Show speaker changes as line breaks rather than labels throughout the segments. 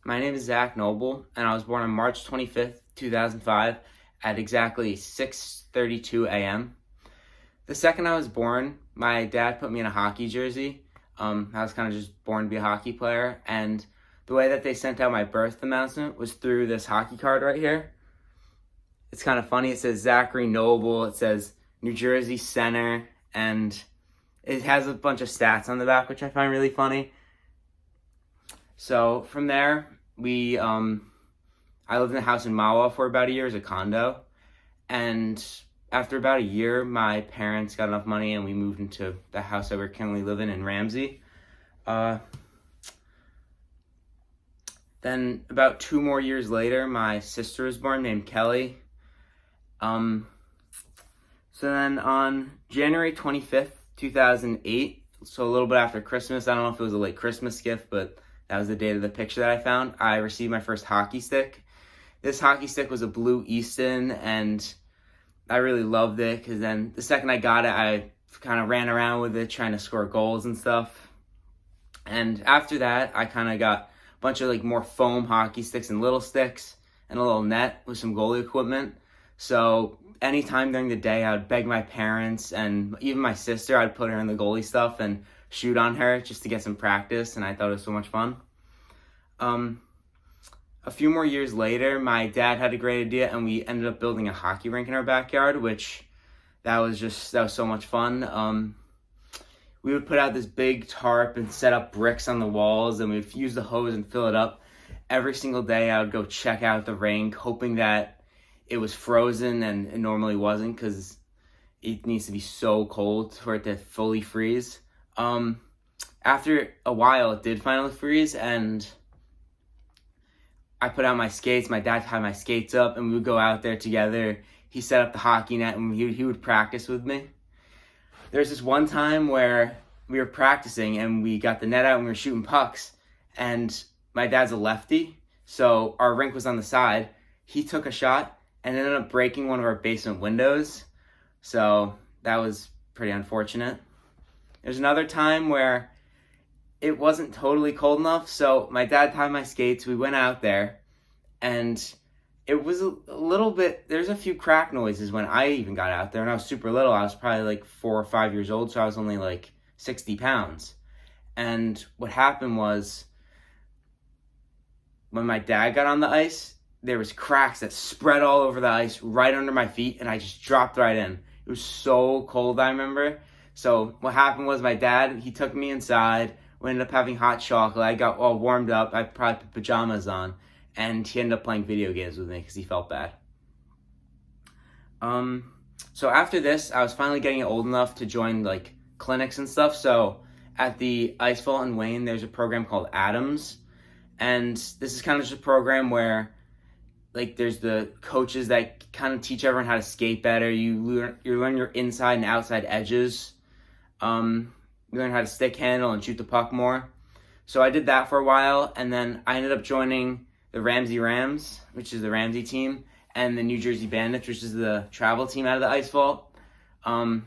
My name is Zach Noble, and I was born on March 25th, 2005, at exactly 6:32 a.m. The second I was born, my dad put me in a hockey jersey. I was kind of just born to be a hockey player, and the way that they sent out my birth announcement was through this hockey card right here. It's kind of funny. It says Zachary Noble. It says New Jersey Center, and it has a bunch of stats on the back, which I find really funny. So from there, I lived in a house in Mawa for about a year as a condo, and after about a year, my parents got enough money and we moved into the house that we're currently living in Ramsey. Then about 2 more years later, my sister was born named Kelly. So then on January 25th, 2008, so a little bit after Christmas, I don't know if it was a late Christmas gift, but that was the date of the picture that I found, I received my first hockey stick. This hockey stick was a blue Easton, and I really loved it because then the second I got it, I kind of ran around with it trying to score goals and stuff. And after that, I kind of got a bunch of more foam hockey sticks and little sticks and a little net with some goalie equipment. So anytime during the day, I would beg my parents and even my sister, I'd put her in the goalie stuff and shoot on her just to get some practice, and I thought it was so much fun. A few more years later, my dad had a great idea, and we ended up building a hockey rink in our backyard, which that was so much fun. We would put out this big tarp and set up bricks on the walls, and we'd use the hose and fill it up. Every single day, I would go check out the rink, hoping that it was frozen, and it normally wasn't because it needs to be so cold for it to fully freeze. After a while, it did finally freeze, and I put out my skates. My dad had my skates up, and we would go out there together. He set up the hockey net, and he would practice with me. There's this one time where we were practicing, and we got the net out, and we were shooting pucks, and my dad's a lefty, so our rink was on the side. He took a shot and ended up breaking one of our basement windows, so that was pretty unfortunate. There's another time where it wasn't totally cold enough, so my dad tied my skates, we went out there, and it was a little bit, there's a few crack noises when I even got out there, and I was super little. I was probably 4 or 5 years old, so I was only 60 pounds. And what happened was, when my dad got on the ice, there was cracks that spread all over the ice right under my feet, and I just dropped right in. It was so cold, I remember. So what happened was my dad, he took me inside. We ended up having hot chocolate. I got all warmed up. I probably put pajamas on. And he ended up playing video games with me because he felt bad. So after this, I was finally getting old enough to join clinics and stuff. So at the Ice Vault in Wayne, there's a program called Adams. And this is kind of just a program where there's the coaches that kind of teach everyone how to skate better. You learn your inside and outside edges. You learn how to stick handle and shoot the puck more. So I did that for a while, and then I ended up joining the Ramsey Rams, which is the Ramsey team, and the New Jersey Bandits, which is the travel team out of the Ice Vault. I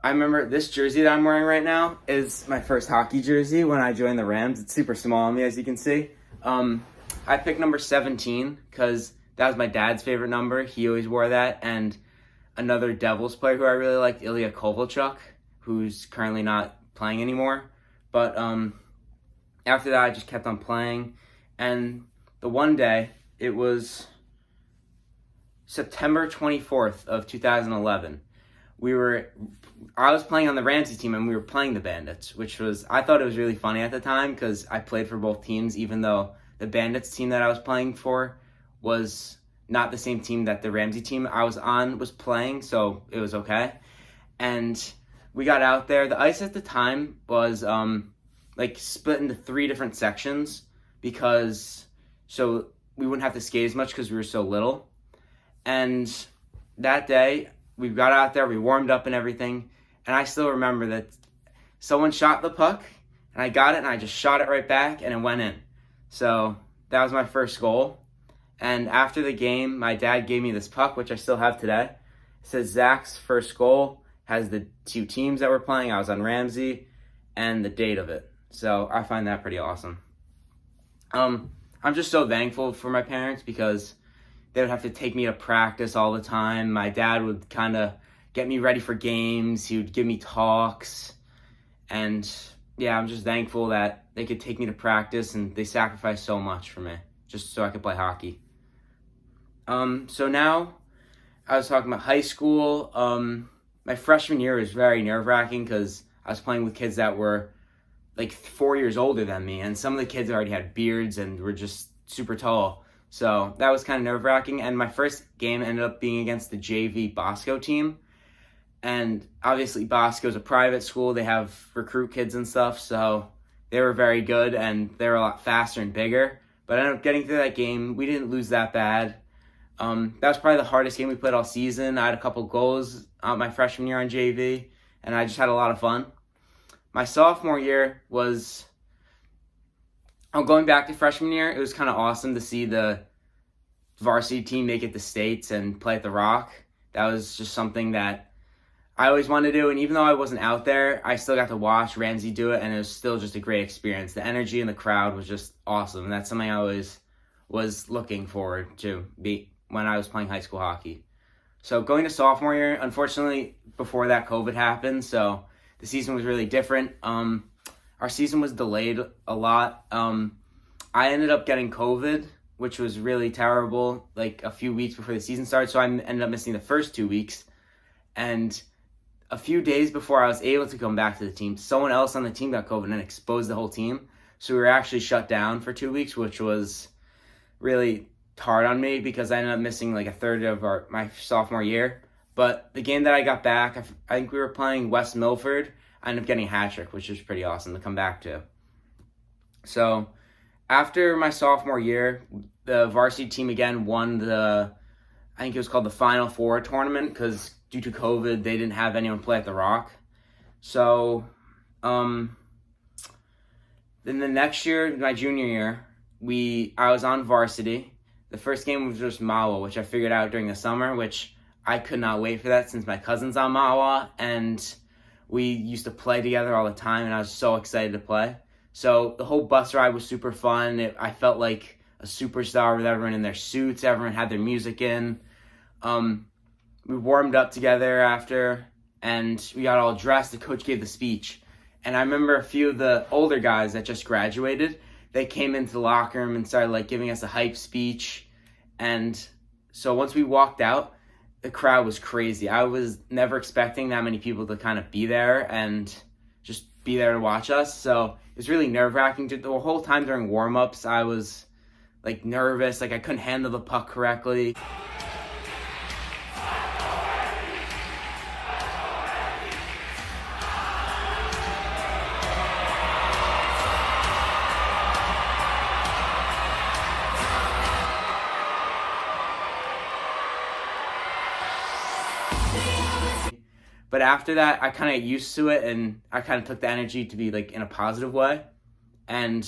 remember this jersey that I'm wearing right now is my first hockey jersey when I joined the Rams. It's super small on me, as you can see. I picked number 17 because that was my dad's favorite number. He always wore that, and another Devils player who I really liked, Ilya Kovalchuk, who's currently not playing anymore. But after that, I just kept on playing. And the one day, it was September 24th of 2011. I was playing on the Ramsey team, and we were playing the Bandits, I thought it was really funny at the time because I played for both teams, even though the Bandits team that I was playing for was not the same team that the Ramsey team I was on was playing, so it was okay. And we got out there. The ice at the time was split into 3 different sections so we wouldn't have to skate as much because we were so little. And that day, we got out there, we warmed up and everything, and I still remember that someone shot the puck, and I got it, and I just shot it right back, and it went in. So that was my first goal. And after the game, my dad gave me this puck, which I still have today. It says Zach's first goal, has the 2 teams that were playing. I was on Ramsey, and the date of it. So I find that pretty awesome. I'm just so thankful for my parents because they would have to take me to practice all the time. My dad would kind of get me ready for games. He would give me talks. And yeah, I'm just thankful that they could take me to practice and they sacrificed so much for me just so I could play hockey. So now I was talking about high school. My freshman year was very nerve-wracking because I was playing with kids that were like 4 years older than me, and some of the kids already had beards and were just super tall. So that was kind of nerve-wracking, and my first game ended up being against the JV Bosco team. And obviously Bosco's a private school. They have recruit kids and stuff, so they were very good, and they were a lot faster and bigger. But I ended up getting through that game. We didn't lose that bad. That was probably the hardest game we played all season. I had a couple goals my freshman year on JV, and I just had a lot of fun. My sophomore year was, going back to freshman year, it was kind of awesome to see the varsity team make it to states and play at the Rock. That was just something that I always wanted to do, and even though I wasn't out there, I still got to watch Ramsey do it, and it was still just a great experience. The energy in the crowd was just awesome, and that's something I always was looking forward to when I was playing high school hockey. So going to sophomore year, unfortunately, before that, COVID happened, so the season was really different. Our season was delayed a lot. I ended up getting COVID, which was really terrible, like a few weeks before the season started, so I ended up missing the first 2 weeks. And a few days before I was able to come back to the team, someone else on the team got COVID and exposed the whole team. So we were actually shut down for 2 weeks, which was really hard on me because I ended up missing like a third of my sophomore year. But the game that I got back, I think we were playing West Milford. I ended up getting a hat trick, which was pretty awesome to come back to. So after my sophomore year, the varsity team again won I think it was called the Final Four tournament because due to COVID, they didn't have anyone play at the Rock. So then the next year, my junior year, I was on varsity. The first game was just Mawa, which I figured out during the summer, which I could not wait for that since my cousin's on Mawa, and we used to play together all the time, and I was so excited to play. So the whole bus ride was super fun. I felt like a superstar with everyone in their suits. Everyone had their music in. We warmed up together after, and we got all dressed. The coach gave the speech. And I remember a few of the older guys that just graduated, they came into the locker room and started like giving us a hype speech. And so once we walked out, the crowd was crazy. I was never expecting that many people to kind of be there and just be there to watch us. So it was really nerve-wracking. The whole time during warm-ups, I was like nervous, like I couldn't handle the puck correctly. But after that, I kind of got used to it, and I kind of took the energy to be like in a positive way. And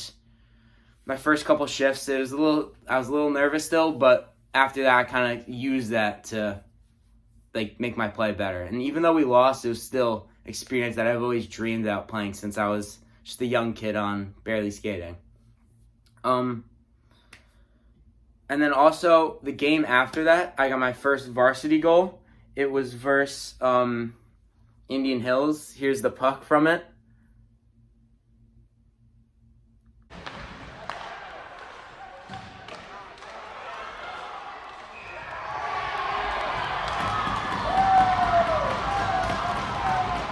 my first couple shifts, I was a little nervous still, but after that, I kind of used that to like make my play better. And even though we lost, it was still experience that I've always dreamed about playing since I was just a young kid on barely skating. And then also the game after that, I got my first varsity goal. It was versus Indian Hills. Here's the puck from it.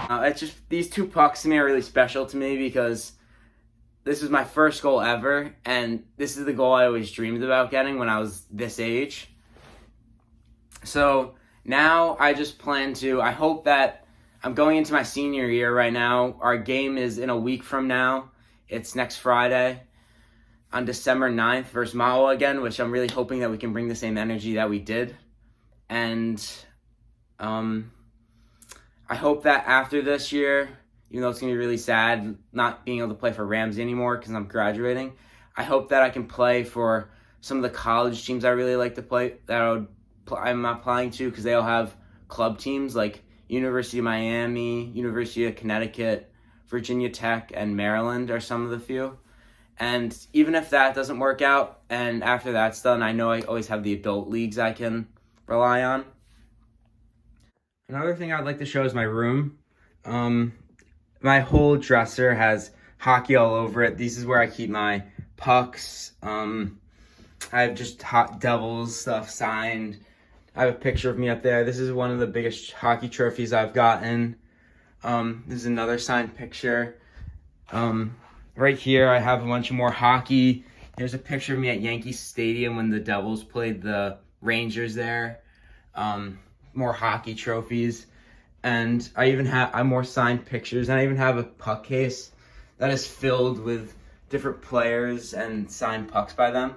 It's just these two pucks to me are really special to me because this was my first goal ever, and this is the goal I always dreamed about getting when I was this age. So now I just plan to, I hope that I'm going into my senior year right now. Our game is in a week from now. It's next Friday on December 9th versus Mawa again, which I'm really hoping that we can bring the same energy that we did. And I hope that after this year, even though it's going to be really sad not being able to play for Ramsey anymore because I'm graduating, I hope that I can play for some of the college teams I really like to play, that I'm applying to because they all have club teams like University of Miami, University of Connecticut, Virginia Tech, and Maryland are some of the few. And even if that doesn't work out, and after that's done, I know I always have the adult leagues I can rely on. Another thing I'd like to show is my room. My whole dresser has hockey all over it. This is where I keep my pucks. I have just Hot Devils stuff signed. I have a picture of me up there. This is one of the biggest hockey trophies I've gotten. This is another signed picture. Right here, I have a bunch of more hockey. There's a picture of me at Yankee Stadium when the Devils played the Rangers there. More hockey trophies. And I even have more signed pictures. And I even have a puck case that is filled with different players and signed pucks by them.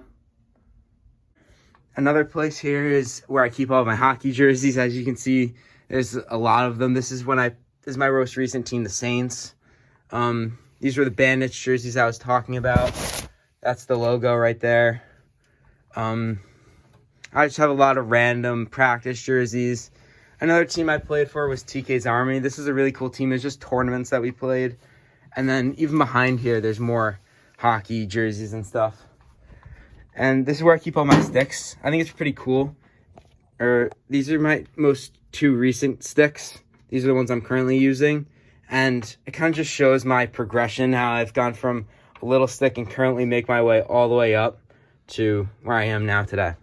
Another place here is where I keep all of my hockey jerseys. As you can see, there's a lot of them. This is my most recent team, the Saints. These were the Bandits jerseys I was talking about. That's the logo right there. I just have a lot of random practice jerseys. Another team I played for was TK's Army. This is a really cool team. It's just tournaments that we played. And then even behind here, there's more hockey jerseys and stuff. And this is where I keep all my sticks. I think it's pretty cool. These are my most two recent sticks. These are the ones I'm currently using. And it kind of just shows my progression, how I've gone from a little stick and currently make my way all the way up to where I am now today.